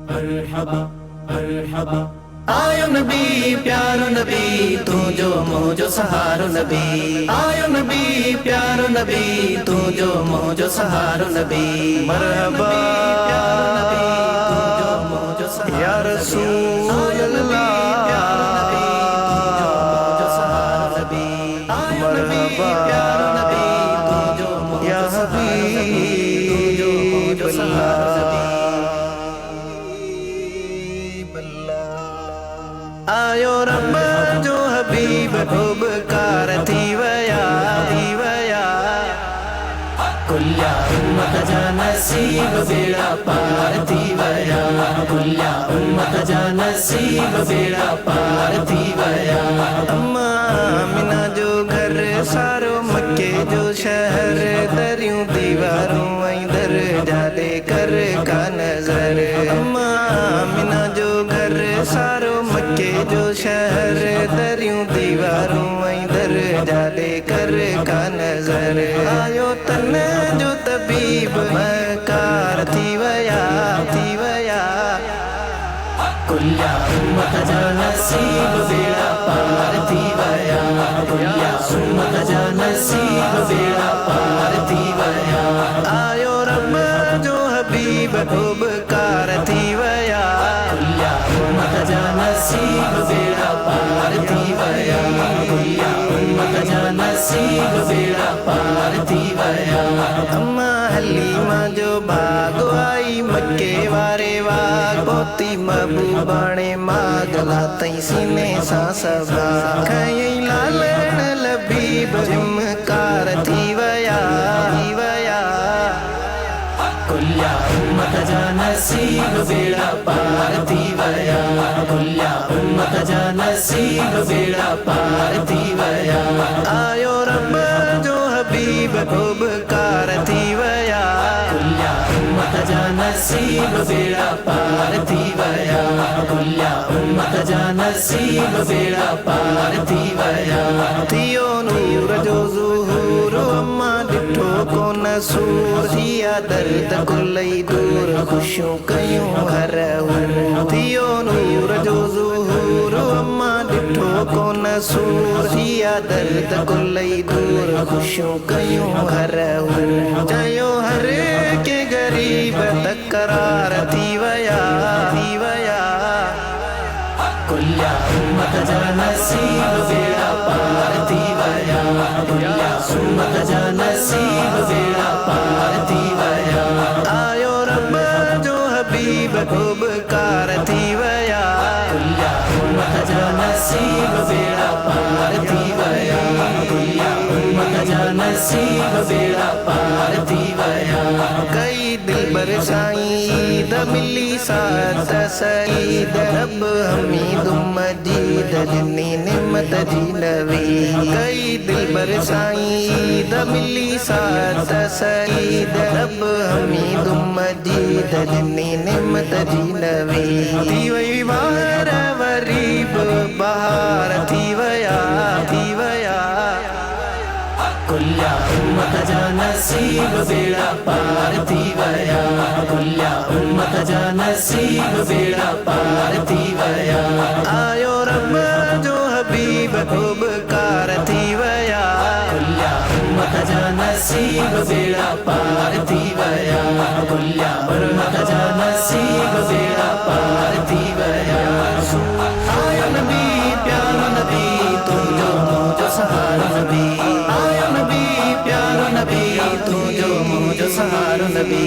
मरहबा मरहबा। आयो नबी प्यारो नबी तू जो मोजो सहारो नबी। आयो नबी प्यारो नबी तू जो मोजो सहारो नबी। मरहबा प्यारो नबी तू जो मोजो सहारो या रसूल अल्लाह। मरहबा या हबीब अल्लाह। आयो रब जो हबीब खूब कार थी वया कुल्ला उम्मत जा नसीब बेड़ा पार थी वया। कुल्ला उम्मत जा नसीब बेड़ा पार थी वया। अम्मा मिना जो घर सारो मक्के जो शहर दरियों दीवारों दर जाले कर का नजर। अम्मा मिना जो घर सारो मक्के जो शहर दरियों दीवारों दर जाले कर का नजर। आयो तन जो तबीब मकार थी वया कुल्ला उम्मत जा नसीब बेड़ा पार थी वया। कुल्ला उम्मत जा नसीब बेड़ा पार थी वया। आयो रब जो हबीब खूब कार थी वया। कुल्ला उम्मत जा नसीब बेड़ा पार थी वया। कुल्ला उम्मत जा नसीब बेड़ा पार थी वया। अम्मा हलीमा जो भागो आई मक्के वारे वाग पोती महबूबाणे मागला तई सीने सा सबा खई लालण लबीब जिमकार थी वया कुल्ला उम्मत जा नसीब बेड़ा पार थी वया। कुल्ला उम्मत जा नसीब बेड़ा पार थी वया। आयो रब जो हबीब खूब कार थी वया। कुल्ला उम्मत जा नसीब बेड़ा पार थी वया। कुल्ला उम्मत जा नसीब बेड़ा पार थी वया। थियो नूर जो ज़ुहूर अम्मा डिठो कोन सूर थिया दर्द कुलई दूर खुशियों कयूं हर थियो नूर जो ज़ुहूर अम्मा डिठो कोन सूर थिया दर्द कुलई दूर खुशियों कयूं हर चयो हर के गरीब तकरार थी वया कुल्ला उम्मत जा नसीब बेड़ा पार थी वया। कुल्ला उम्मत जा नसीब बेड़ा पार थी वया। आयो रब जो हबीब खूब कार थी वया। कुल्ला उम्मत जा नसीब बेड़ा पार थी वया। कुल्ला उम्मत जा नसीब बेड़ा पार थी वया। कई दिल बरसाई द मिली साथ सईद रब हमीद मजीद जिन्नी निमत जी नवी। कई दिल बरसाई द मिली साथ सईद रब हमीद मजीद जिन्नी निमत जी नवी। थी वई वार वरीब बहार थी वया कुल्ला उम्मत जा नसीब बेड़ा पार थी वया। कुल्ला उम्मत जा नसीब बेड़ा पार थी वया। आयो रब जो हबीब खूब कार थी वया। कुल्ला उम्मत जा नसीब बेड़ा पार थी वया। कुल्ला उम्मत जा नसीब बेड़ा पार थी वया। आयो नबी प्यारो नबी तू जो मोजो सहारो नबी। आयो नबी प्यारो नबी तू जो मोजो सहारो नबी।